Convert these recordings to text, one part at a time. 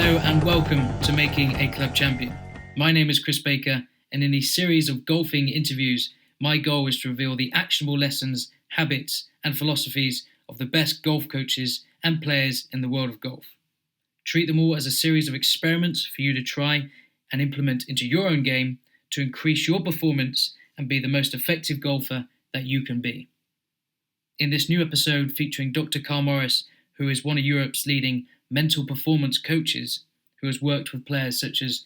Hello and welcome to Making a Club Champion. My name is Chris Baker, and in these series of golfing interviews, my goal is to reveal the actionable lessons, habits and philosophies of the best golf coaches and players in the world of golf. Treat them all as a series of experiments for you to try and implement into your own game to increase your performance and be the most effective golfer that you can be. In this new episode featuring Dr. Karl Morris, who is one of Europe's leading mental performance coaches, who has worked with players such as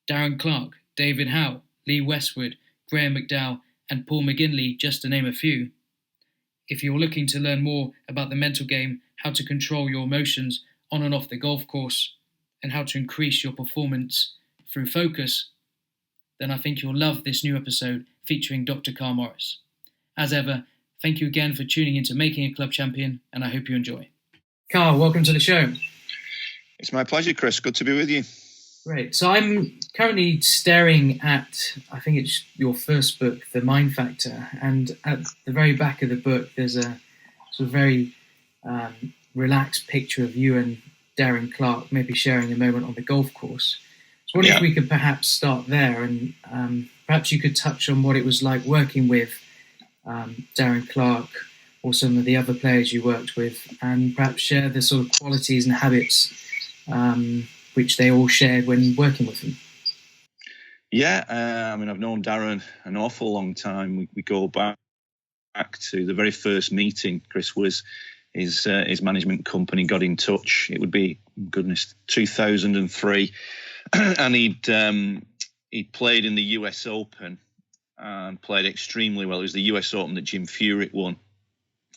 Darren Clarke, David Howe, Lee Westwood, Graham McDowell, and Paul McGinley, just to name a few. If you're looking to learn more about the mental game, how to control your emotions on and off the golf course, and how to increase your performance through focus, then I think you'll love this new episode featuring Dr. Karl Morris. As ever, thank you again for tuning into Making a Club Champion, and I hope you enjoy. Karl, welcome to the show. It's my pleasure, Chris. Good to be with you. Great. So I'm currently staring at, I think it's your first book, The Mind Factor, and at the very back of the book there's a sort of very relaxed picture of you and Darren Clarke maybe sharing a moment on the golf course. So I wonder if we could perhaps start there, and perhaps you could touch on what it was like working with Darren Clarke or some of the other players you worked with, and perhaps share the sort of qualities and habits which they all shared when working with them. Yeah, I've known Darren an awful long time. We go back to the very first meeting. Chris was his management company got in touch. It would be 2003, and he'd played in the US Open and played extremely well. It was the US Open that Jim Furyk won,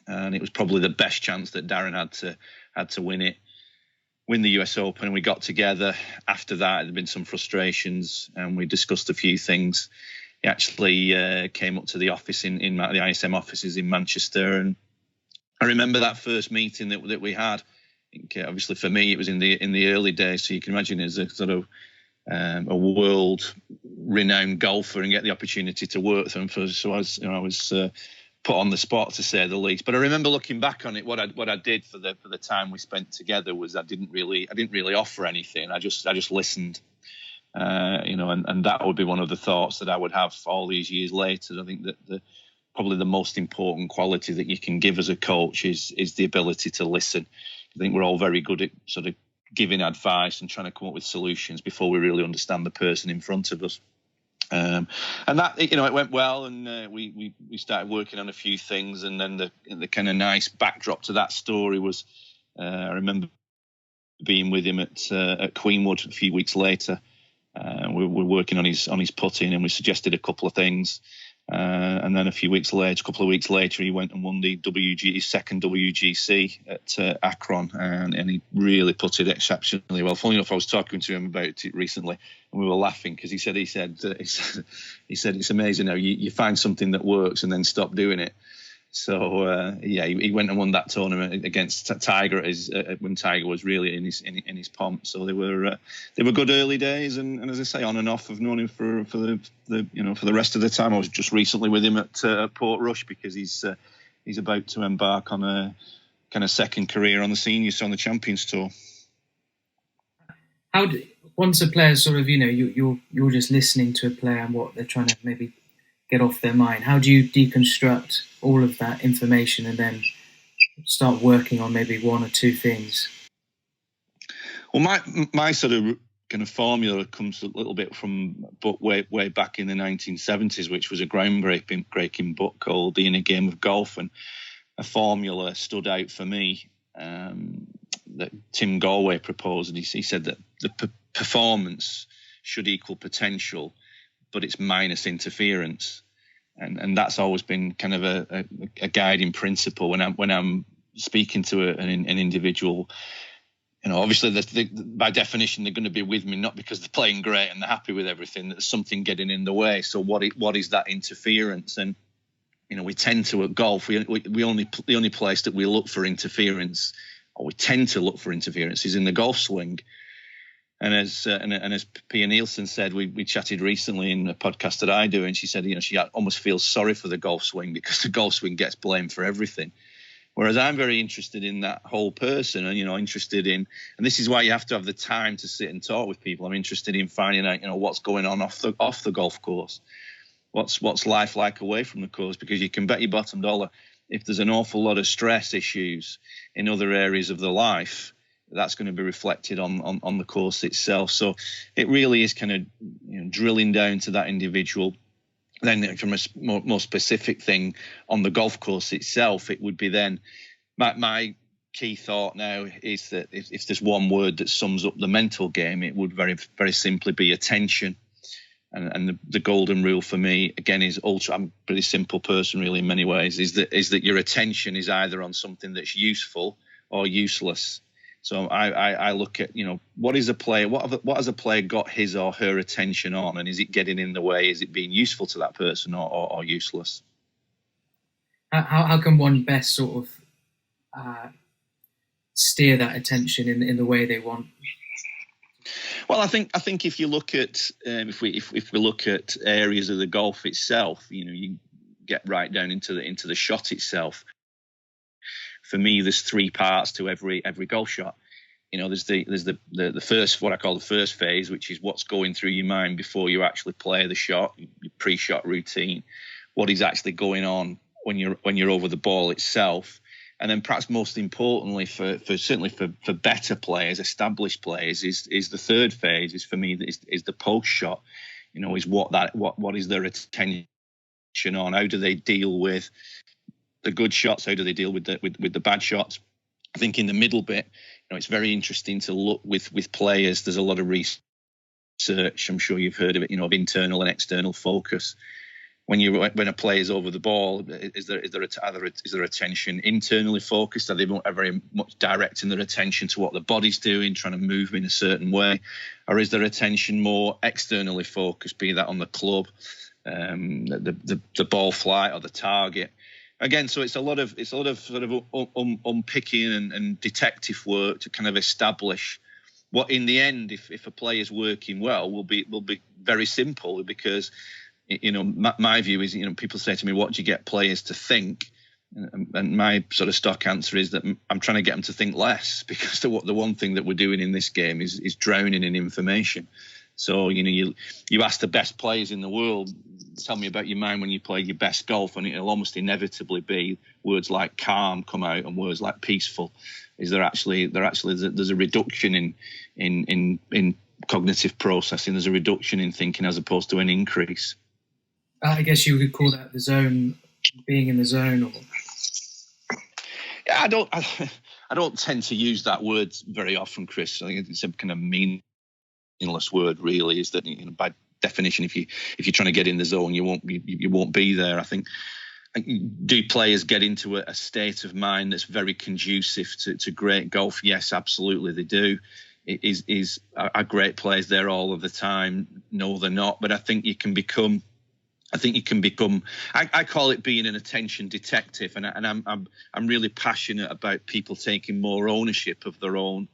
and it was probably the best chance that Darren had to win the US Open. And we got together after that. There'd been some frustrations, and we discussed a few things. He actually came up to the office in the ISM offices in Manchester, and I remember that first meeting that we had. I think, obviously for me it was in the early days, so you can imagine as a sort of a world-renowned golfer and get the opportunity to work with them. So I was put on the spot, to say the least. But I remember looking back on it, what I did for the time we spent together was I didn't really offer anything. I just listened, and that would be one of the thoughts that I would have all these years later. I think that probably the most important quality that you can give as a coach is the ability to listen. I think we're all very good at sort of giving advice and trying to come up with solutions before we really understand the person in front of us. And that, it went well, and we started working on a few things. And then the kind of nice backdrop to that story was, I remember being with him at Queenwood a few weeks later. We were working on his putting, and we suggested a couple of things. And then a couple of weeks later, he went and won his second WGC at Akron, and he really put it exceptionally well. Funny enough, I was talking to him about it recently, and we were laughing because he said it's amazing how you find something that works and then stop doing it. So he went and won that tournament against Tiger when Tiger was really in his pomp. So they were good early days, and as I say, on and off. I've known him for the rest of the time. I was just recently with him at Portrush because he's about to embark on a kind of second career on the Champions Tour. Once a player sort of you're just listening to a player and what they're trying to maybe get off their mind, how do you deconstruct all of that information and then start working on maybe one or two things? Well, my sort of kind of formula comes a little bit from a book way back in the 1970s, which was a groundbreaking book called The Inner Game of Golf, and a formula stood out for me that Tim Galway proposed, and he said that the performance should equal potential, but it's minus interference, and that's always been kind of a guiding principle when I'm speaking to an individual. Obviously by definition they're going to be with me not because they're playing great and they're happy with everything. There's something getting in the way. So what is that interference? And we tend to, at golf, the only place that we look for interference, or we tend to look for interference, is in the golf swing. And as Pia Nielsen said, we chatted recently in a podcast that I do, and she said, she almost feels sorry for the golf swing because the golf swing gets blamed for everything. Whereas I'm very interested in that whole person, and interested in, and this is why you have to have the time to sit and talk with people. I'm interested in finding out, what's going on off the golf course, what's life like away from the course, because you can bet your bottom dollar if there's an awful lot of stress issues in other areas of the life, that's going to be reflected on the course itself. So it really is kind of drilling down to that individual. Then from a more specific thing on the golf course itself, it would be then my key thought now is that if there's one word that sums up the mental game, it would very, very simply be attention. And the golden rule for me, again, is I'm a pretty simple person really in many ways, is that your attention is either on something that's useful or useless. So I look at, what is a player, what has a player got his or her attention on, and is it getting in the way? Is it being useful to that person or useless? How can one best sort of steer that attention in the way they want? Well, I think if you look at if we look at areas of the golf itself, you get right down into the shot itself. For me, there's three parts to every golf shot. There's the first, what I call the first phase, which is what's going through your mind before you actually play the shot, your pre-shot routine, what is actually going on when you're over the ball itself. And then perhaps most importantly for better players, established players, is the third phase, is for me is the post shot. Is what is their attention on? How do they deal with the good shots? How do they deal with the bad shots? I think in the middle bit, it's very interesting to look with players. There's a lot of research. I'm sure you've heard of it. Of internal and external focus. When a player is over the ball, is there attention internally focused? Are they very much directing their attention to what the body's doing, trying to move in a certain way, or is their attention more externally focused, be that on the club, the ball flight, or the target? Again, so it's a lot of sort of unpicking and detective work to kind of establish what, in the end, if a player is working well, will be very simple, because my view is, people say to me, what do you get players to think? And my sort of stock answer is that I'm trying to get them to think less, because the one thing that we're doing in this game is drowning in information. So, you ask the best players in the world, tell me about your mind when you play your best golf, and it'll almost inevitably be words like calm come out and words like peaceful. There's a reduction in cognitive processing. There's a reduction in thinking as opposed to an increase. I guess you could call that the zone, being in the zone, or. Yeah, I don't tend to use that word very often, Chris. I think it's a kind of meaningless word, really. Is that, by definition, if you're trying to get in the zone, you won't be there. I think, do players get into a state of mind that's very conducive to great golf? Yes, absolutely, they do. Are great players there all of the time? No, they're not. But I think you can become. I call it being an attention detective, and I'm really passionate about people taking more ownership of their own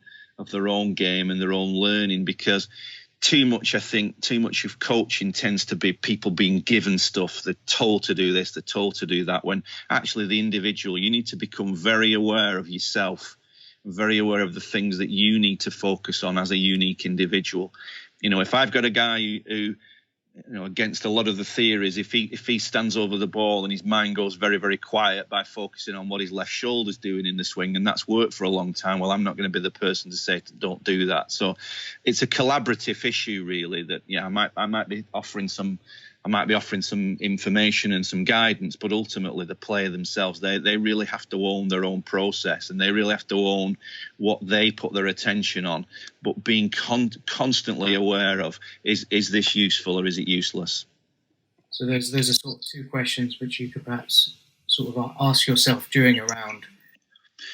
game and their own learning, because too much of coaching tends to be people being given stuff. They're told to do this, they're told to do that, when actually the individual, you need to become very aware of yourself, very aware of the things that you need to focus on as a unique individual. If I've got a guy who against a lot of the theories, if he stands over the ball and his mind goes very, very quiet by focusing on what his left shoulder's doing in the swing, and that's worked for a long time, well, I'm not going to be the person to say don't do that. So it's a collaborative issue, really, that I might be offering some information and some guidance, but ultimately the player themselves, they really have to own their own process, and they really have to own what they put their attention on, but being constantly aware of, is this useful or is it useless? So there's a sort of two questions which you could perhaps sort of ask yourself during a round.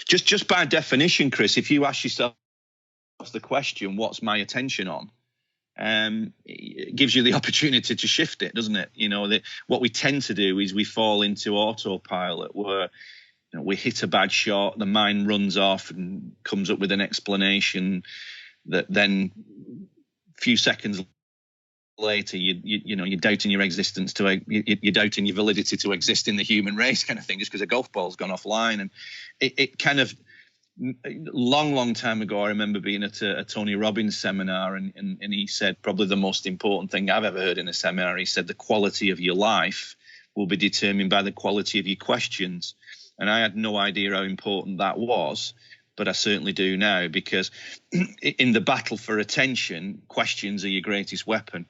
Just by definition, Chris, if you ask yourself the question, what's my attention on? It gives you the opportunity to shift it, doesn't it? What we tend to do is we fall into autopilot, where we hit a bad shot, the mind runs off and comes up with an explanation that then a few seconds later, you're doubting your existence you're doubting your validity to exist in the human race, kind of thing, just because a golf ball's gone offline. And it kind of long time ago, I remember being at a Tony Robbins seminar, and he said probably the most important thing I've ever heard in a seminar. He said the quality of your life will be determined by the quality of your questions. And I had no idea how important that was, but I certainly do now, because in the battle for attention, questions are your greatest weapon.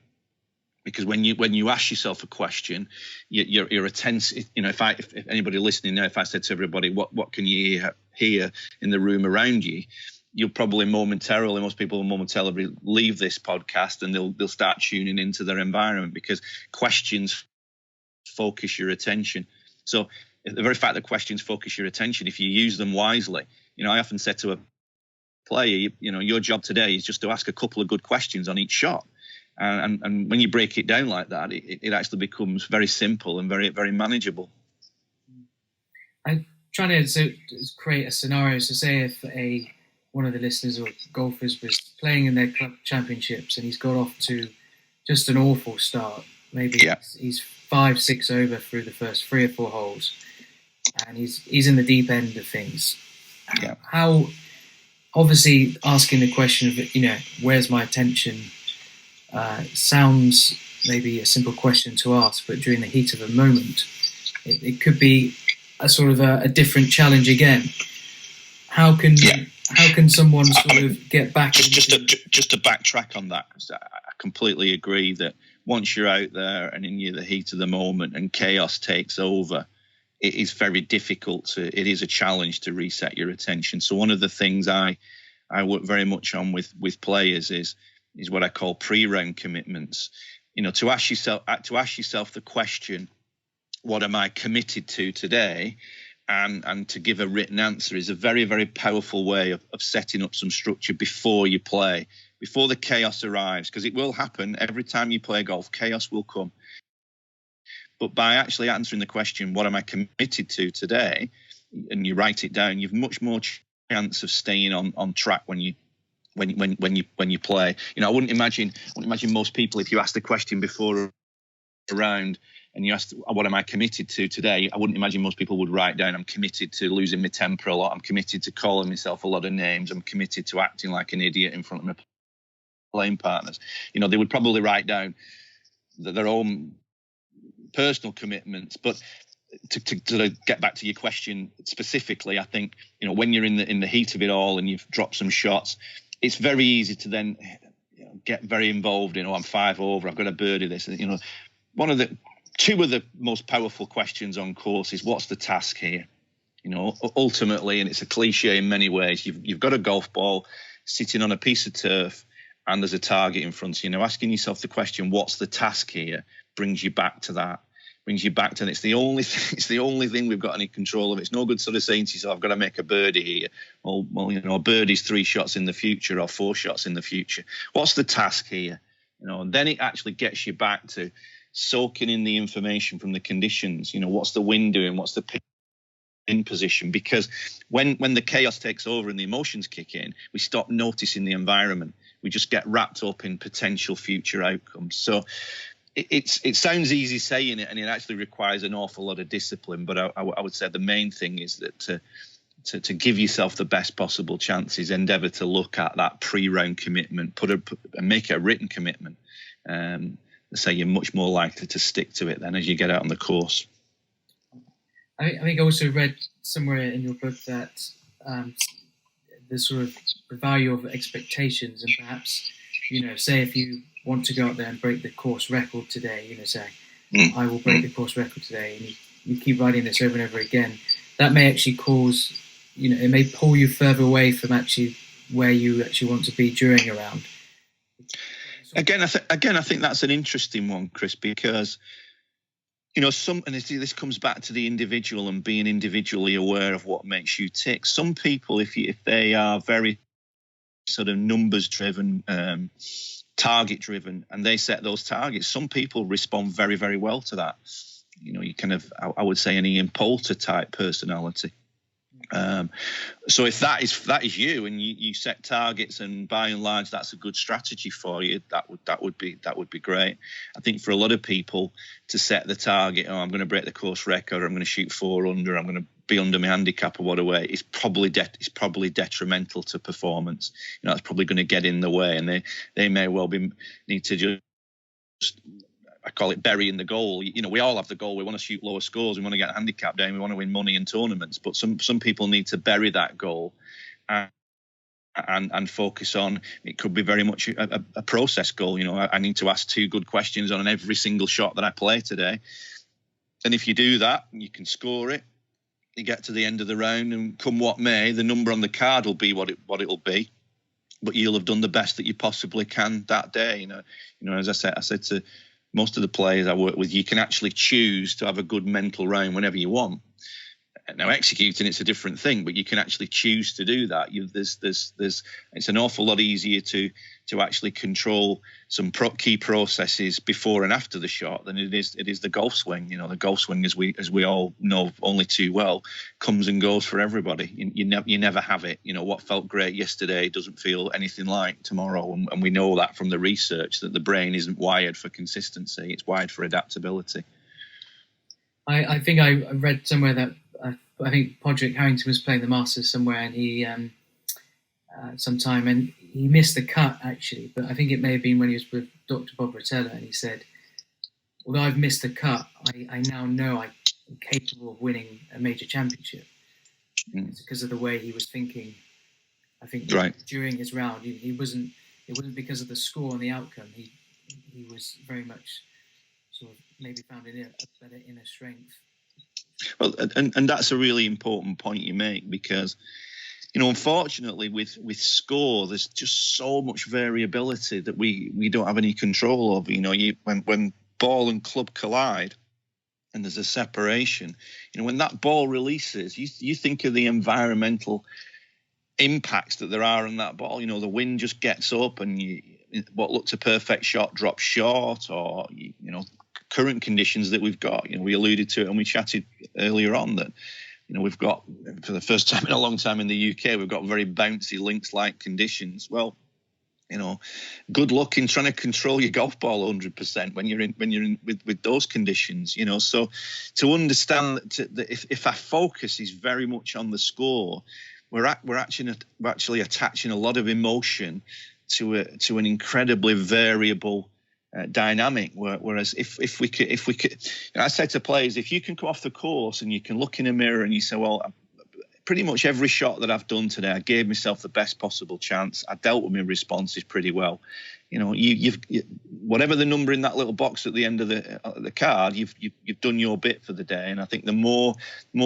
Because when you ask yourself a question, your attention. If anybody listening now, if I said to everybody, what can you hear in the room around you, you'll probably most people will momentarily leave this podcast and they'll start tuning into their environment, because questions focus your attention. So the very fact that questions focus your attention, if you use them wisely, I often said to a player, your job today is just to ask a couple of good questions on each shot. And when you break it down like that, it actually becomes very simple and very, very manageable. I'm trying to create a scenario. So say if one of the listeners or golfers was playing in their club championships and he's got off to just an awful start. Maybe he's 5-6 over through the first 3 or 4 holes, and he's in the deep end of things. Yeah. How, obviously, asking the question of where's my attention sounds maybe a simple question to ask, but during the heat of a moment, it could be a sort of a different challenge again. How can someone sort of get back? Just to backtrack on that, because I completely agree that once you're out there and in the heat of the moment and chaos takes over, it is very difficult it is a challenge to reset your attention. So one of the things I work very much on with players is what I call pre-round commitments. To ask yourself the question, what am I committed to today? And to give a written answer is a very, very powerful way of setting up some structure before you play, before the chaos arrives, because it will happen every time you play golf. Chaos will come. But by actually answering the question, what am I committed to today, and you write it down, you've much more chance of staying on track when you play. I wouldn't imagine most people, if you ask the question before a round and you asked, what am I committed to today? I wouldn't imagine most people would write down, I'm committed to losing my temper a lot. I'm committed to calling myself a lot of names. I'm committed to acting like an idiot in front of my playing partners. They would probably write down their own personal commitments. But to get back to your question specifically, I think, when you're in the heat of it all and you've dropped some shots, it's very easy to then get very involved in, I'm 5 over, I've got to birdie this. Two of the most powerful questions on course is, what's the task here? Ultimately, and it's a cliche in many ways, you've got a golf ball sitting on a piece of turf and there's a target in front of you. Asking yourself the question, what's the task here, brings you back to that. And it's the only thing we've got any control of. It's no good sort of saying to yourself, I've got to make a birdie here. Well, a birdie's 3 shots in the future or 4 shots in the future. What's the task here? And then it actually gets you back to soaking in the information from the conditions. What's the wind doing? What's the pin position? Because when the chaos takes over and the emotions kick in, we stop noticing the environment. We just get wrapped up in potential future outcomes. So it sounds easy saying it, and it actually requires an awful lot of discipline. But I would say the main thing is that to give yourself the best possible chances, endeavour to look at that pre-round commitment, make it a written commitment. So you're much more likely to stick to it then as you get out on the course. I think I also read somewhere in your book that the sort of the value of expectations, and perhaps, say if you want to go out there and break the course record today, I will break the course record today, and you keep writing this over and over again, that may actually cause, it may pull you further away from actually where you actually want to be during a round. Again, I think that's an interesting one, Chris, because this comes back to the individual and being individually aware of what makes you tick. Some people, if they are very sort of numbers driven, target driven, and they set those targets, some people respond very, very well to that. You kind of, I would say, an Ian Poulter type personality. So if that is you, and you set targets, and by and large that's a good strategy for you, that would be great. I think for a lot of people to set the target, I'm going to break the course record, or I'm going to shoot 4 under, I'm going to be under my handicap or whatever, it's probably detrimental to performance. It's probably going to get in the way, and they may well need to just, I call it burying the goal. We all have the goal. We want to shoot lower scores. We want to get a handicap down. We want to win money in tournaments. But some people need to bury that goal and focus on, it could be very much a process goal. I need to ask 2 good questions on every single shot that I play today. And if you do that, you can score it. You get to the end of the round, and come what may, the number on the card will be what it'll be. But you'll have done the best that you possibly can that day. As I said to most of the players I work with, you can actually choose to have a good mental round whenever you want. Now, executing it's a different thing, but you can actually choose to do that. It's an awful lot easier to actually control some key processes before and after the shot than it is the golf swing. The golf swing, as we all know only too well, comes and goes for everybody. You never have it. What felt great yesterday doesn't feel anything like tomorrow, and we know that from the research, that the brain isn't wired for consistency; it's wired for adaptability. I think I read somewhere that I think Podrick Harrington was playing the Masters somewhere, and he sometime, and he missed the cut actually, but I think it may have been when he was with Dr. Bob Rotella, and he said, although I've missed the cut, I now know I'm capable of winning a major championship. It's because of the way he was thinking. I think during his round, it wasn't because of the score and the outcome. He was very much sort of maybe found a better inner strength. Well, and that's a really important point you make, because, unfortunately with score, there's just so much variability that we don't have any control over. When ball and club collide and there's a separation, when that ball releases, you think of the environmental impacts that there are on that ball. The wind just gets up, and what looked a perfect shot drops short, or current conditions that we've got. We alluded to it, and we chatted earlier on that we've got, for the first time in a long time in the UK, we've got very bouncy links-like conditions. Well, good luck in trying to control your golf ball 100% when you're in with those conditions. So to understand that if our focus is very much on the score, we're actually attaching a lot of emotion to an incredibly variable dynamic. Whereas if we could, I said to players, if you can come off the course and you can look in a mirror and you say, well, pretty much every shot that I've done today, I gave myself the best possible chance. I dealt with my responses pretty well. You've whatever the number in that little box at the end of the card, you've done your bit for the day. And I think the more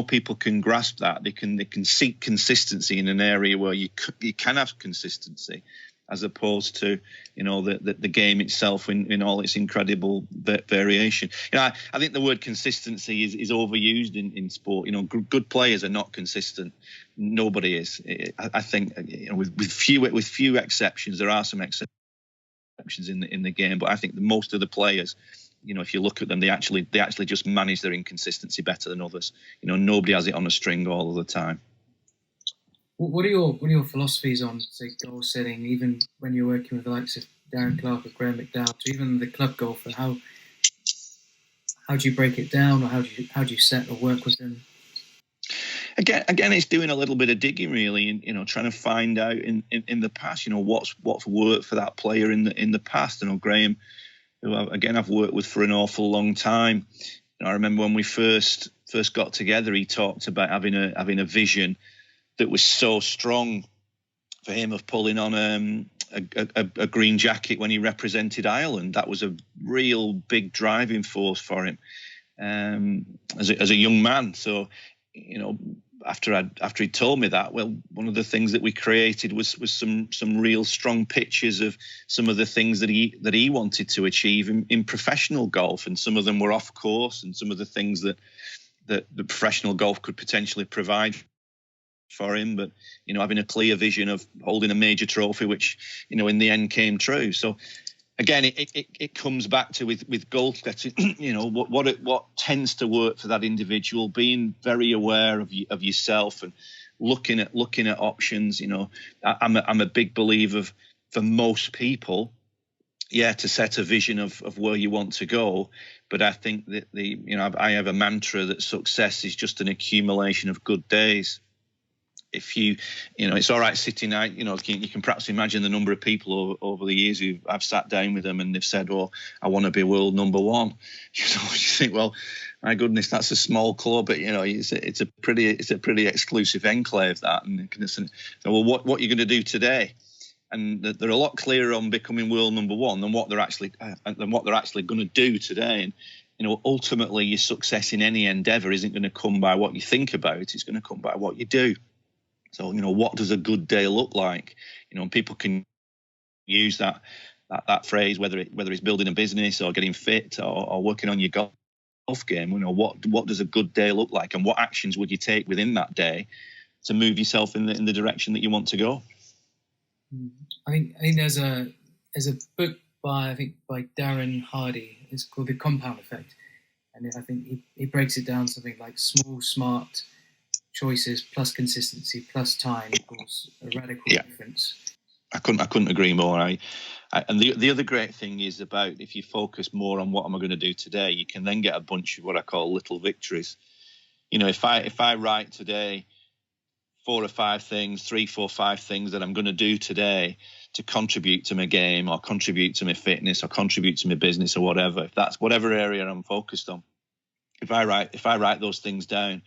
people can grasp that, they can seek consistency in an area where you can have consistency, as opposed to the game itself in all its incredible variation. I think the word consistency is overused in sport. Good players are not consistent. Nobody is. I think with few exceptions, there are some exceptions in the game, but I think most of the players, if you look at them, they actually just manage their inconsistency better than others. Nobody has it on a string all of the time. What are your philosophies on, say, goal setting, even when you're working with the likes of Darren Clarke or Graham McDowell, or even the club golfer? How do you break it down, or how do you set or work with them? Again, it's doing a little bit of digging, really, and trying to find out in the past, what's worked for that player in the past. Graham, who I've worked with for an awful long time. I remember when we first got together, he talked about having a vision that was so strong for him of pulling on a green jacket when he represented Ireland. That was a real big driving force for him as a young man. So, after he told me that, well, one of the things that we created was some real strong pictures of some of the things that he wanted to achieve in professional golf, and some of them were off course, and some of the things that the professional golf could potentially provide for him, but having a clear vision of holding a major trophy, which in the end came true. So again, it comes back to with goal setting, what tends to work for that individual, being very aware of yourself and looking at options. I'm a big believer for most people, to set a vision of where you want to go. But I think that I have a mantra that success is just an accumulation of good days. If it's all right sitting out, you can perhaps imagine the number of people over the years who I've sat down with them and they've said, "Oh, I want to be world number one." You think, well, my goodness, that's a small club, but it's a pretty exclusive enclave, that. And so, well, what are you going to do today? And they're a lot clearer on becoming world number one than what they're actually going to do today. And ultimately, your success in any endeavour isn't going to come by what you think about; it's going to come by what you do. So, what does a good day look like? People can use that phrase, whether it's building a business or getting fit or working on your golf game. What does a good day look like, and what actions would you take within that day to move yourself in the direction that you want to go? I think there's a book by Darren Hardy. It's called The Compound Effect, and I think he breaks it down something like small, smart choices plus consistency plus time equals a radical difference. I couldn't agree more. And the other great thing is about, if you focus more on what am I going to do today, you can then get a bunch of what I call little victories. If I write today 4 or 5 things, 3, 4, 5 things that I'm going to do today to contribute to my game or contribute to my fitness or contribute to my business or whatever, if that's whatever area I'm focused on, if I write those things down,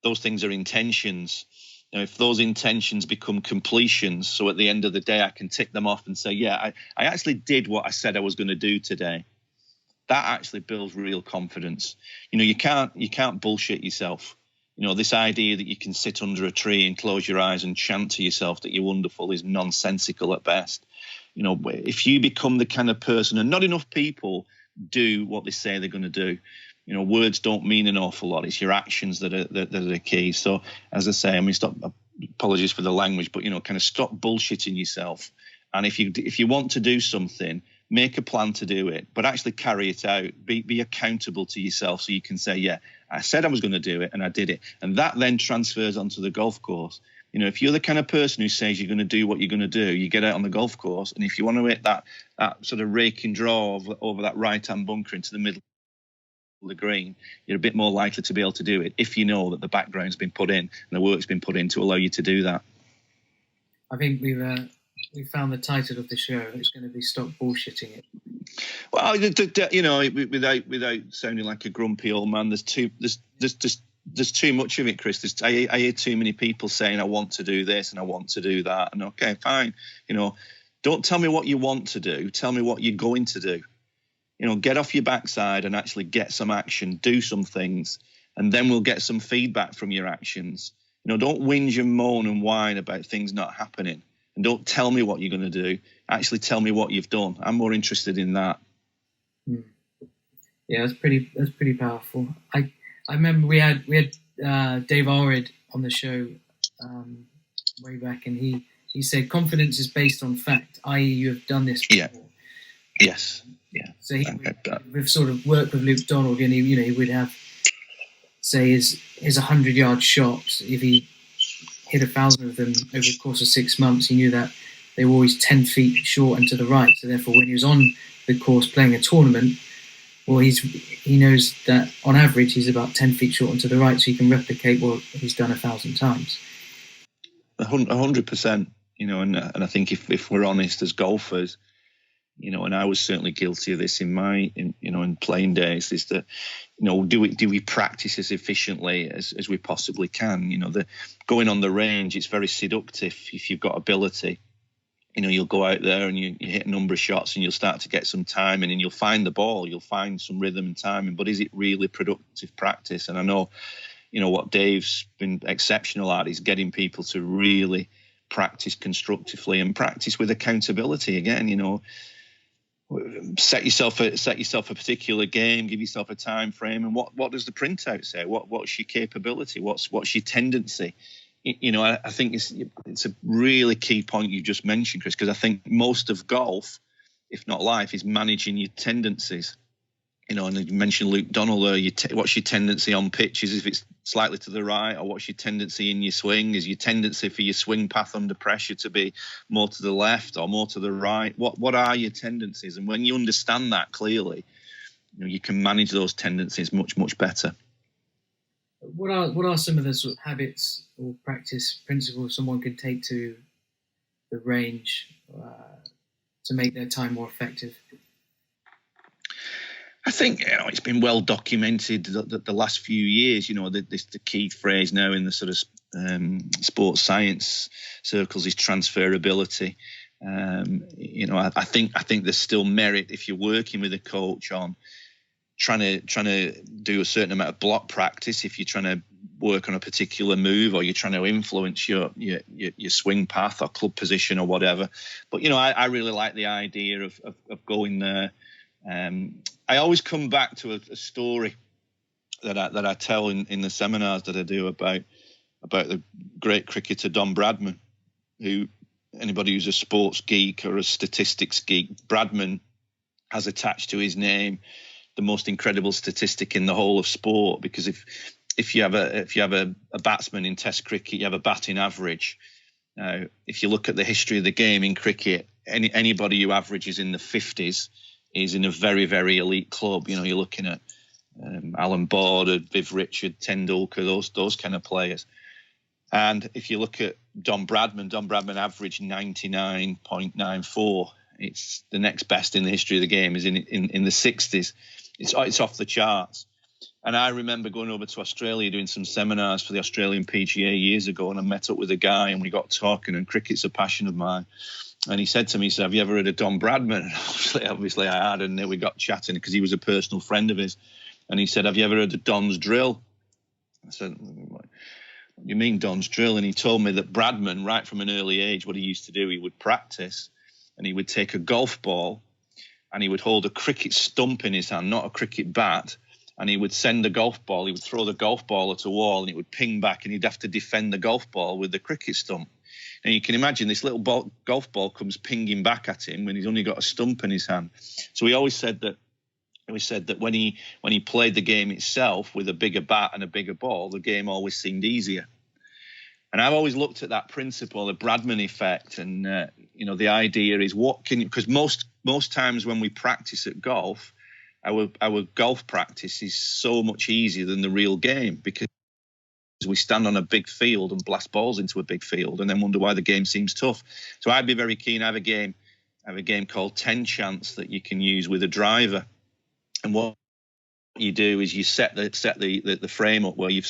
those things are intentions. Now, if those intentions become completions, so at the end of the day I can tick them off and say, I actually did what I said I was going to do today, that actually builds real confidence. You can't bullshit yourself. This idea that you can sit under a tree and close your eyes and chant to yourself that you're wonderful is nonsensical at best. If you become the kind of person, and not enough people do what they say they're going to do. Words don't mean an awful lot. It's your actions that are the key. So, as I say, apologies for the language, but kind of stop bullshitting yourself. And if you want to do something, make a plan to do it, but actually carry it out. Be accountable to yourself, so you can say, I said I was going to do it and I did it. And that then transfers onto the golf course. If you're the kind of person who says you're going to do what you're going to do, you get out on the golf course, and if you want to hit that sort of rake and draw over that right-hand bunker into the middle of the green, you're a bit more likely to be able to do it if you know that the background's been put in and the work's been put in to allow you to do that. I think we found the title of the show. It's going to be "Stop Bullshitting It." Well, without sounding like a grumpy old man, there's too much of it, Chris. I hear too many people saying, "I want to do this and I want to do that." And okay, fine. Don't tell me what you want to do. Tell me what you're going to do. Get off your backside and actually get some action. Do some things, and then we'll get some feedback from your actions. Don't whinge and moan and whine about things not happening. And don't tell me what you're going to do. Actually tell me what you've done. I'm more interested in that. Yeah, that's pretty powerful. I remember we had Dave Allred on the show way back, and he said confidence is based on fact, i.e. you have done this before. Yes. Yeah. So we've sort of worked with Luke Donald, and he would have, say, his 100-yard shots. If he hit 1,000 of them over the course of 6 months, he knew that they were always 10 feet short and to the right. So therefore, when he was on the course playing a tournament, well, he knows that on average he's about 10 feet short and to the right, so he can replicate what he's done 1,000 times. 100%. And I think if we're honest as golfers, and I was certainly guilty of this in playing days, is that, do we practice as efficiently as we possibly can? Going on the range, it's very seductive if you've got ability. You'll go out there and you hit a number of shots and you'll start to get some timing and you'll find the ball, you'll find some rhythm and timing, but is it really productive practice? And I know, what Dave's been exceptional at is getting people to really practice constructively and practice with accountability. Again, set yourself a particular game, give yourself a time frame, and what does the printout say? What's your capability? What's your tendency? I think it's a really key point you just mentioned, Chris, because I think most of golf, if not life, is managing your tendencies. And you mentioned Luke Donald there. What's your tendency on pitch? Is if it's slightly to the right, or what's your tendency in your swing? Is your tendency for your swing path under pressure to be more to the left or more to the right? What are your tendencies? And when you understand that clearly, you can manage those tendencies much, much better. What are some of the sort of habits or practice principles someone could take to the range to make their time more effective? I think it's been well documented that the last few years, the key phrase now in the sort of sports science circles is transferability. I think there's still merit if you're working with a coach on trying to do a certain amount of block practice. If you're trying to work on a particular move, or you're trying to influence your swing path or club position or whatever. But I really like the idea of going there. I always come back to a story that I tell in the seminars that I do about the great cricketer Don Bradman, who anybody who's a sports geek or a statistics geek, Bradman has attached to his name the most incredible statistic in the whole of sport, because if you have a batsman in Test cricket, you have a batting average. Now, if you look at the history of the game in cricket, anybody who averages in the 50s is in a very, very elite club. You're looking at Alan Border, Viv Richard, Tendulkar, those kind of players. And if you look at Don Bradman averaged 99.94. It's the next best in the history of the game is in the 60s. It's off the charts. And I remember going over to Australia doing some seminars for the Australian PGA years ago, and I met up with a guy and we got talking, and cricket's a passion of mine. And he said to me, have you ever heard of Don Bradman? And obviously I had, and we got chatting because he was a personal friend of his. And he said, have you ever heard of Don's drill? I said, what do you mean Don's drill? And he told me that Bradman, right from an early age, what he used to do, he would practice and he would take a golf ball and he would hold a cricket stump in his hand, not a cricket bat. And he would send the golf ball, he would throw the golf ball at a wall and it would ping back, and he'd have to defend the golf ball with the cricket stump. And you can imagine this little golf ball comes pinging back at him when he's only got a stump in his hand. So he always said that when he played the game itself with a bigger bat and a bigger ball, the game always seemed easier. And I've always looked at that principle, the Bradman effect, and the idea is because most times when we practice at golf, our golf practice is so much easier than the real game, because we stand on a big field and blast balls into a big field and then wonder why the game seems tough. So I'd be very keen. I have a game called 10 Chance that you can use with a driver. And what you do is you set the frame up where you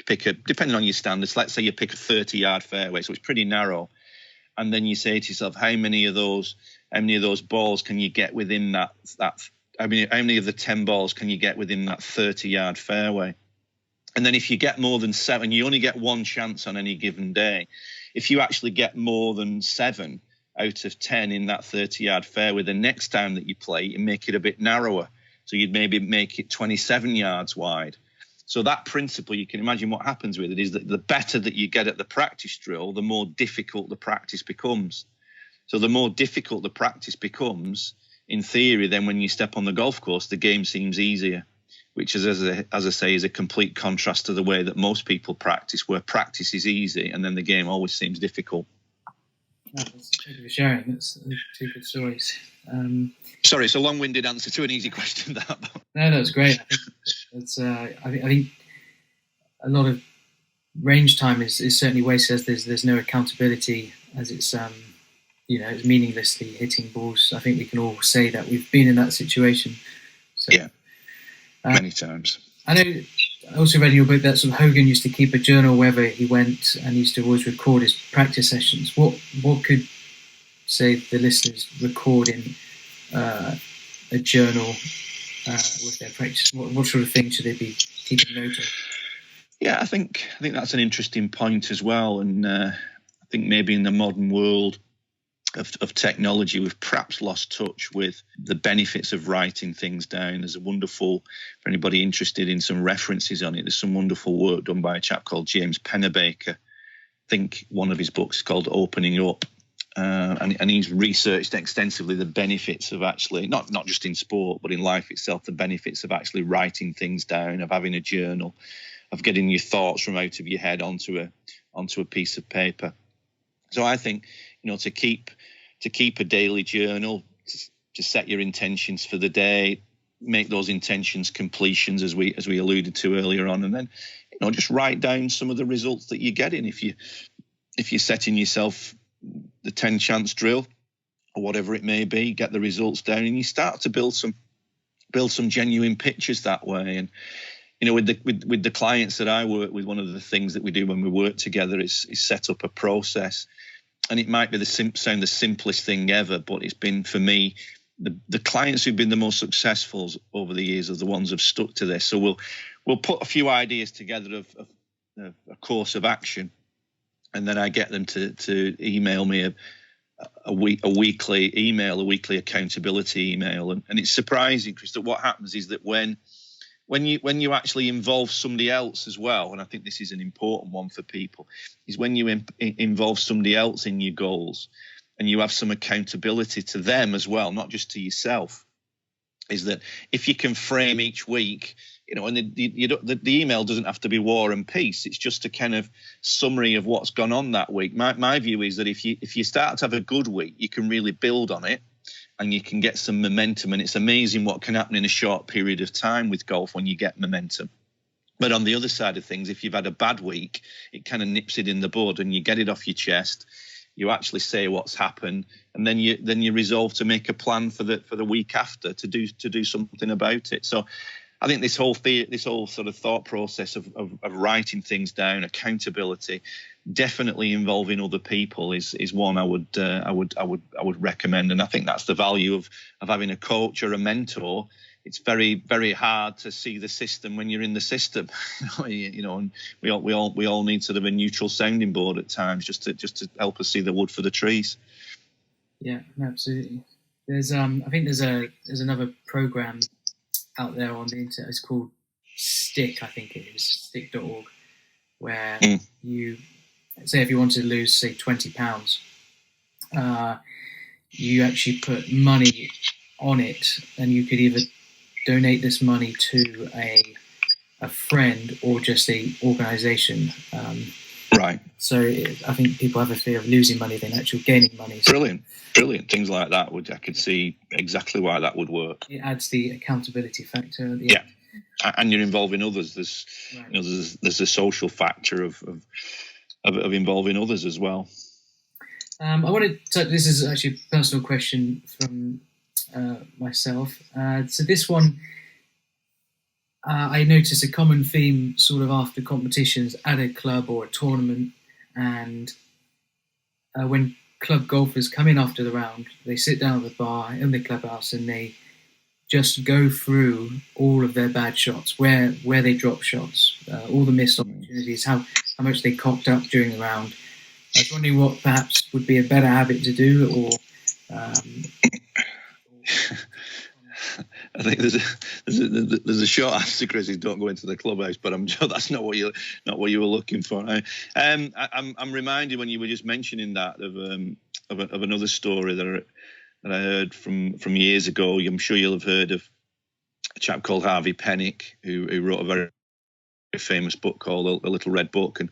depending on your standards, let's say you pick a 30-yard fairway, so it's pretty narrow. And then you say to yourself, how many of those balls can you get within that? How many of the 10 balls can you get within that 30-yard fairway? And then if you get more than 7, you only get one chance on any given day. If you actually get more than 7 out of 10 in that 30-yard fairway, the next time that you play, you make it a bit narrower. So you'd maybe make it 27 yards wide. So that principle, you can imagine what happens with it is that the better that you get at the practice drill, the more difficult the practice becomes. So the more difficult the practice becomes, in theory, then when you step on the golf course, the game seems easier, which is, as I say, is a complete contrast to the way that most people practice, where practice is easy and then the game always seems difficult. Thank you for sharing. That's 2 good stories. Sorry, it's a long-winded answer to an easy question. No, that's great. I think a lot of range time is certainly wasted, as there's no accountability, as it's it's meaninglessly hitting balls. I think we can all say that we've been in that situation. So, yeah, many times. I know. I also read in your book that sort of Hogan used to keep a journal wherever he went, and he used to always record his practice sessions. What could, say, the listeners record in a journal with their practice? What sort of things should they be keeping note of? Yeah, I think that's an interesting point as well, and I think maybe in the modern world of technology, we've perhaps lost touch with the benefits of writing things down. There's a wonderful, for anybody interested in some references on it, there's some wonderful work done by a chap called James Pennebaker. I think one of his books is called Opening Up, And he's researched extensively the benefits of actually, not just in sport, but in life itself, the benefits of actually writing things down, of having a journal, of getting your thoughts from out of your head onto a piece of paper. So I think, to keep a daily journal, to set your intentions for the day, make those intentions completions as we alluded to earlier on, and then just write down some of the results that you're getting. If you're setting yourself the 10 chance drill or whatever it may be, get the results down, and you start to build some genuine pictures that way. And with the clients that I work with, one of the things that we do when we work together is set up a process. And it might be the simplest thing ever, but it's been, for me, the clients who've been the most successful over the years are the ones who've stuck to this. So we'll put a few ideas together of a course of action, and then I get them to email me a weekly accountability email. And it's surprising, Chris, that what happens is that when you actually involve somebody else as well, and I think this is an important one for people, is when you involve somebody else in your goals and you have some accountability to them as well, not just to yourself, is that if you can frame each week, and the email doesn't have to be war and peace. It's just a kind of summary of what's gone on that week. My view is that if you start to have a good week, you can really build on it and you can get some momentum. And it's amazing what can happen in a short period of time with golf when you get momentum. But on the other side of things, if you've had a bad week, it kind of nips it in the bud and you get it off your chest. You actually say what's happened, and then you resolve to make a plan for the week after to do something about it. So I think this whole sort of thought process of writing things down, accountability, definitely involving other people is one I would recommend. And I think that's the value of having a coach or a mentor. It's very, very hard to see the system when you're in the system, and we all need sort of a neutral sounding board at times just to help us see the wood for the trees. Yeah, absolutely. There's I think there's another program out there on the internet. It's called Stick, I think it is, stick.org, where you say if you wanted to lose, say, £20, you actually put money on it, and you could either donate this money to a friend or just a organisation. Right. So I think people have a fear of losing money than actually gaining money. Brilliant. Things like that I could see exactly why that would work. It adds the accountability factor at the end. And you're involving others. There's right. There's a social factor of involving others as well. I wanted to, this is actually a personal question from myself. So this one, I noticed a common theme sort of after competitions at a club or a tournament, and when club golfers come in after the round, they sit down at the bar in the clubhouse and they just go through all of their bad shots, where they drop shots, all the missed opportunities, how much they cocked up during the round. I was wondering what perhaps would be a better habit to do, or I think there's a short answer, Chris, is don't go into the clubhouse, but I'm sure that's not what you were looking for. I'm reminded when you were just mentioning that of another story that I heard from years ago. I'm sure you'll have heard of a chap called Harvey Pennick, who wrote a very famous book called The Little Red Book, and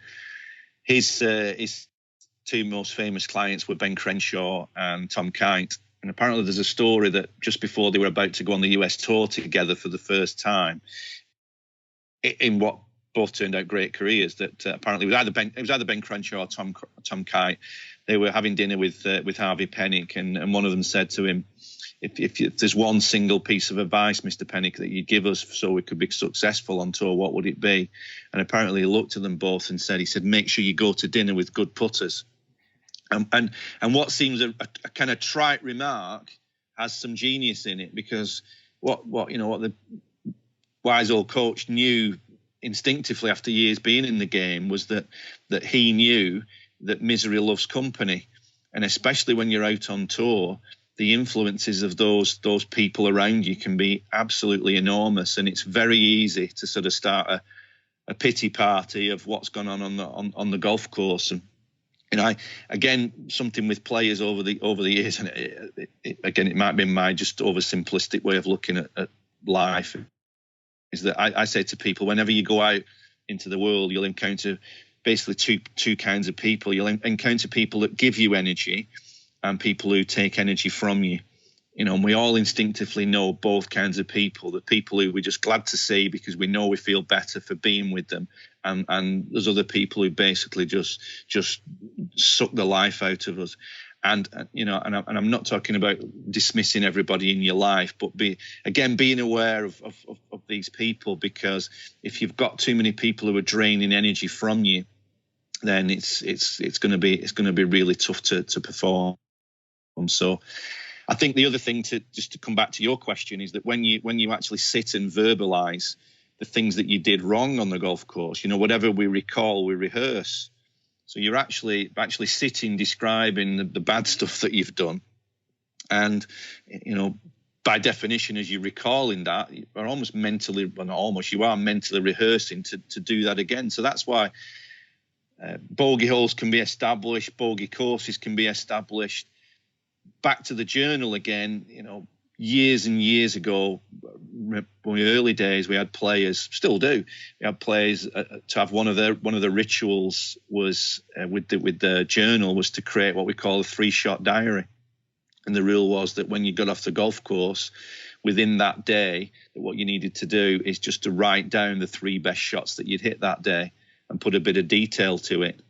his two most famous clients were Ben Crenshaw and Tom Kite. And apparently there's a story that just before they were about to go on the US tour together for the first time, in what both turned out great careers, that apparently it was either Ben Crenshaw or Tom Kite. They were having dinner with Harvey Pennick, and one of them said to him, if there's one single piece of advice, Mr. Pennick, that you'd give us so we could be successful on tour, what would it be? And apparently he looked at them both and said, make sure you go to dinner with good putters. And what seems a kind of trite remark has some genius in it, because what the wise old coach knew instinctively after years being in the game was that he knew that misery loves company, and especially when you're out on tour, the influences of those people around you can be absolutely enormous, and it's very easy to sort of start a pity party of what's gone on the golf course. And Again, something with players over the years, and it might be my just oversimplistic way of looking at life, is that I say to people, whenever you go out into the world, you'll encounter basically two kinds of people. You'll encounter people that give you energy and people who take energy from you. And we all instinctively know both kinds of people. The people who we're just glad to see because we know we feel better for being with them, and there's other people who basically just suck the life out of us. And I'm not talking about dismissing everybody in your life, but being aware of these people, because if you've got too many people who are draining energy from you, then it's going to be really tough to perform. So I think the other thing, to come back to your question, is that when you actually sit and verbalize the things that you did wrong on the golf course, whatever we recall, we rehearse. So you're actually sitting, describing the bad stuff that you've done. And, by definition, as you're recalling that, you are mentally rehearsing to do that again. So that's why bogey holes can be established, bogey courses can be established. Back to the journal again, years and years ago, in the early days, we had players, still do. We had players to have one of the rituals was with the journal was to create what we call a 3-shot diary, and the rule was that when you got off the golf course, within that day, that what you needed to do is just to write down the 3 best shots that you'd hit that day and put a bit of detail to it.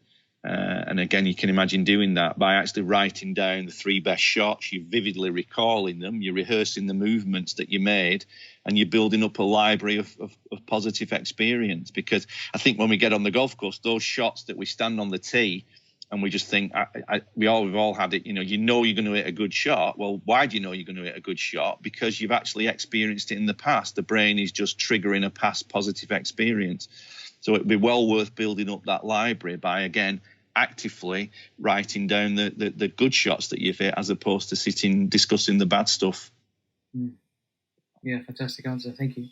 And again, you can imagine doing that by actually writing down the 3 best shots. You're vividly recalling them, you're rehearsing the movements that you made, and you're building up a library of positive experience. Because I think when we get on the golf course, those shots that we stand on the tee and we just think, we've all had it, you're going to hit a good shot. Well, why do you know you're going to hit a good shot? Because you've actually experienced it in the past. The brain is just triggering a past positive experience. So it'd be well worth building up that library by, again, actively writing down the good shots that you've hit, as opposed to sitting discussing the bad stuff. Yeah, fantastic answer. Thank you.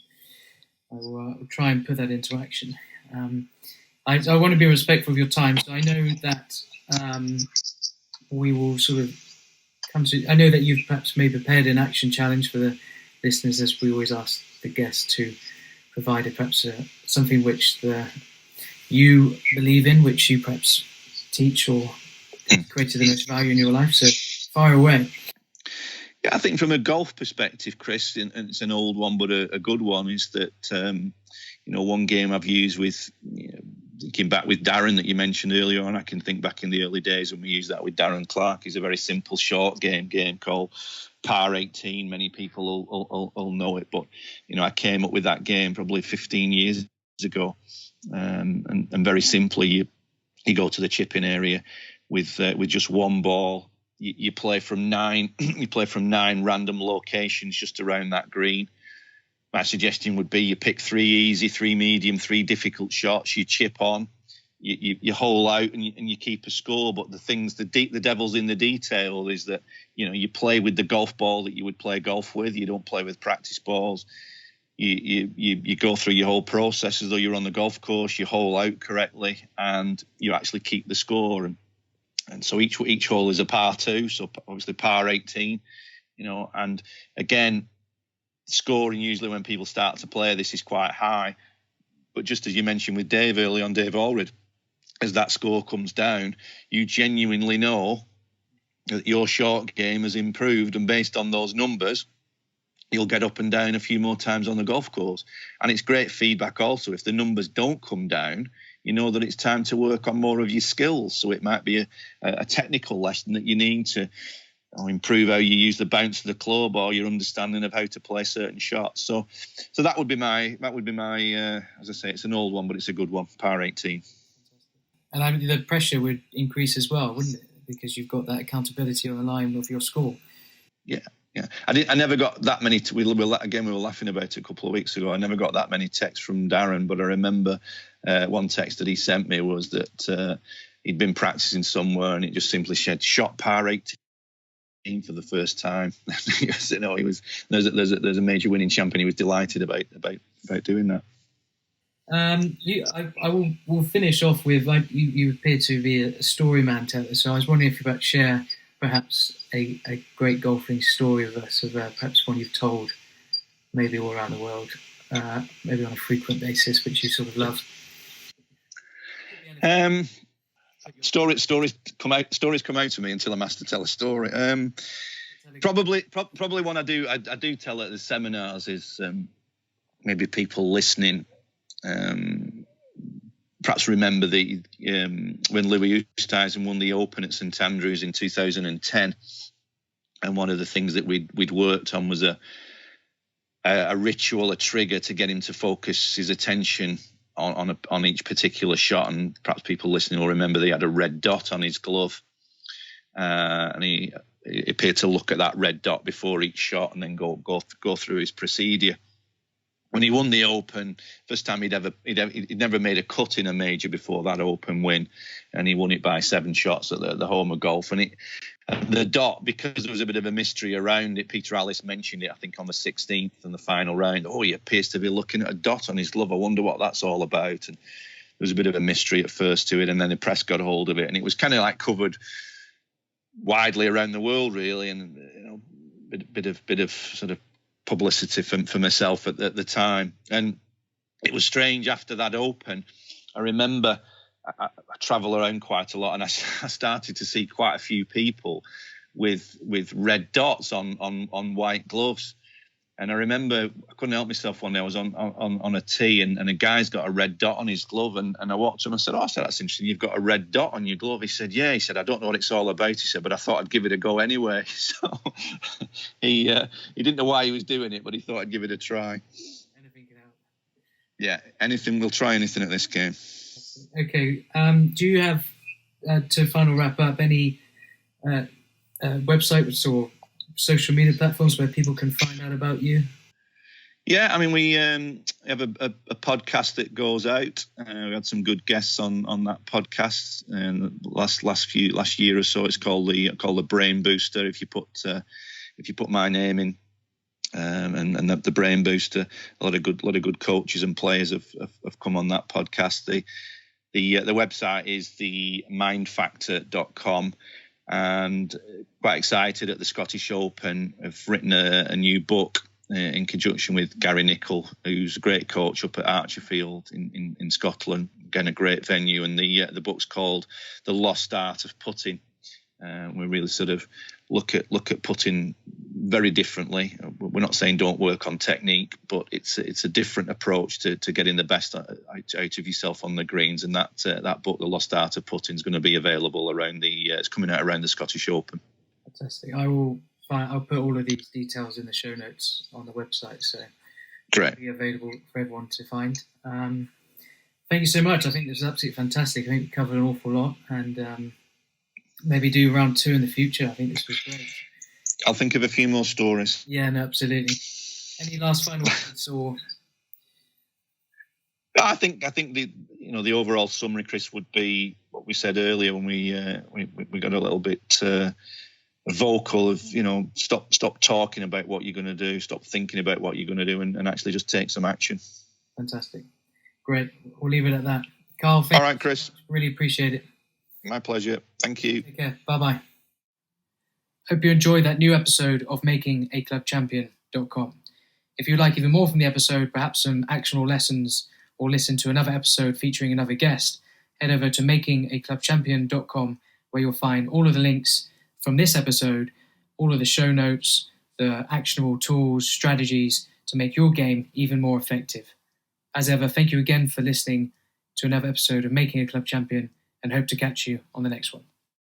I will try and put that into action. I want to be respectful of your time, so I know that we will sort of come to. I know that you've perhaps maybe prepared an action challenge for the listeners, as we always ask the guests to provide something which you believe in, which you perhaps teach or created the most value in your life. So fire away. Yeah, I think from a golf perspective, Chris, and it's an old one but a good one, is that one game I've used with thinking back with Darren that you mentioned earlier on. I can think back in the early days when we used that with Darren Clarke. It's a very simple short game called Par 18. Many people will know it, but I came up with that game probably 15 years ago, and very simply, you go to the chipping area with just one ball. You play from 9. You play from 9 random locations just around that green. My suggestion would be you pick 3 easy, 3 medium, 3 difficult shots. You chip on, you hole out, and you keep a score. But the devil's in the detail is that you play with the golf ball that you would play golf with. You don't play with practice balls. You go through your whole process as though you're on the golf course. You hole out correctly, and you actually keep the score. And so each hole is a par 2, so obviously par 18. And again, scoring usually when people start to play this is quite high. But just as you mentioned with Dave early on, Dave Allred, as that score comes down, you genuinely know that your short game has improved, and based on those numbers, you'll get up and down a few more times on the golf course. And it's great feedback also. If the numbers don't come down, you know that it's time to work on more of your skills. So it might be a technical lesson that you need to improve how you use the bounce of the club, or your understanding of how to play certain shots. So that would be my as I say, it's an old one, but it's a good one, par 18. And the pressure would increase as well, wouldn't it? Because you've got that accountability on the line of your score. Yeah. I never got that many. We were laughing about it a couple of weeks ago. I never got that many texts from Darren, but I remember one text that he sent me was that he'd been practicing somewhere, and it just simply said shot par 18 for the first time. He was there's a major winning champion. He was delighted about doing that. We'll finish off with, like, you appear to be a story man, so I was wondering if you'd like to share perhaps a great golfing story with us, of perhaps one you've told maybe all around the world, maybe on a frequent basis, which you sort of love. Stories come out to me until I'm asked to tell a story. Probably one I do tell at the seminars is maybe people listening perhaps remember when Louis Oosthuizen won the Open at St Andrews in 2010, and one of the things that we'd worked on was a ritual, a trigger to get him to focus his attention on each particular shot. And perhaps people listening will remember that he had a red dot on his glove, and he appeared to look at that red dot before each shot and then go through his procedure. When he won the Open, first time he'd never made a cut in a major before that Open win, and he won it by 7 shots at the home of golf. And the dot, because there was a bit of a mystery around it, Peter Allis mentioned it, I think, on the 16th in the final round. Oh, he appears to be looking at a dot on his glove. I wonder what that's all about. And there was a bit of a mystery at first to it, and then the press got hold of it, and it was kind of like covered widely around the world, really, and bit of sort of publicity for myself at the time. And it was strange after that Open. I remember I travel around quite a lot, and I started to see quite a few people with red dots on white gloves. And I remember I couldn't help myself one day. I was on a tee, and a guy's got a red dot on his glove, and I walked to him and I said, that's interesting, you've got a red dot on your glove. He said, yeah. He said, I don't know what it's all about. He said, but I thought I'd give it a go anyway. So he didn't know why he was doing it, but he thought I'd give it a try. Anything can help. Yeah, we'll try anything at this game. Okay. Do you have, to final wrap up, any websites or social media platforms where people can find out about you? Yeah, I mean, we have a podcast that goes out. We had some good guests on that podcast, and last year or so. It's called the Brain Booster. If you put my name in, and the Brain Booster, a lot of good coaches and players have come on that podcast. The website is themindfactor.com. And quite excited at the Scottish Open. I've written a new book in conjunction with Gary Nicol, who's a great coach up at Archerfield in Scotland. Again, a great venue. And the book's called The Lost Art of Putting. We really sort of look at putting very differently. We're not saying don't work on technique, but it's a different approach to getting the best out of yourself on the greens. And that book, The Lost Art of Putting, is going to be available around it's coming out around the Scottish Open. Fantastic. I'll put all of these details in the show notes on the website, so great. It'll be available for everyone to find. Thank you so much. I think this was absolutely fantastic. I think we covered an awful lot, and maybe do round 2 in the future. I think this was great. I'll think of a few more stories. Yeah, no, absolutely. Any last final words or? I think the overall summary, Chris, would be what we said earlier when we got a little bit vocal of stop talking about what you're going to do, stop thinking about what you're going to do, and actually just take some action. Fantastic, great. We'll leave it at that. Karl, all right, Chris. Really appreciate it. My pleasure. Thank you. Take care. Bye-bye. Hope you enjoyed that new episode of makingaclubchampion.com. If you'd like even more from the episode, perhaps some actionable lessons, or listen to another episode featuring another guest, head over to makingaclubchampion.com, where you'll find all of the links from this episode, all of the show notes, the actionable tools, strategies to make your game even more effective. As ever, thank you again for listening to another episode of Making a Club Champion, and hope to catch you on the next one.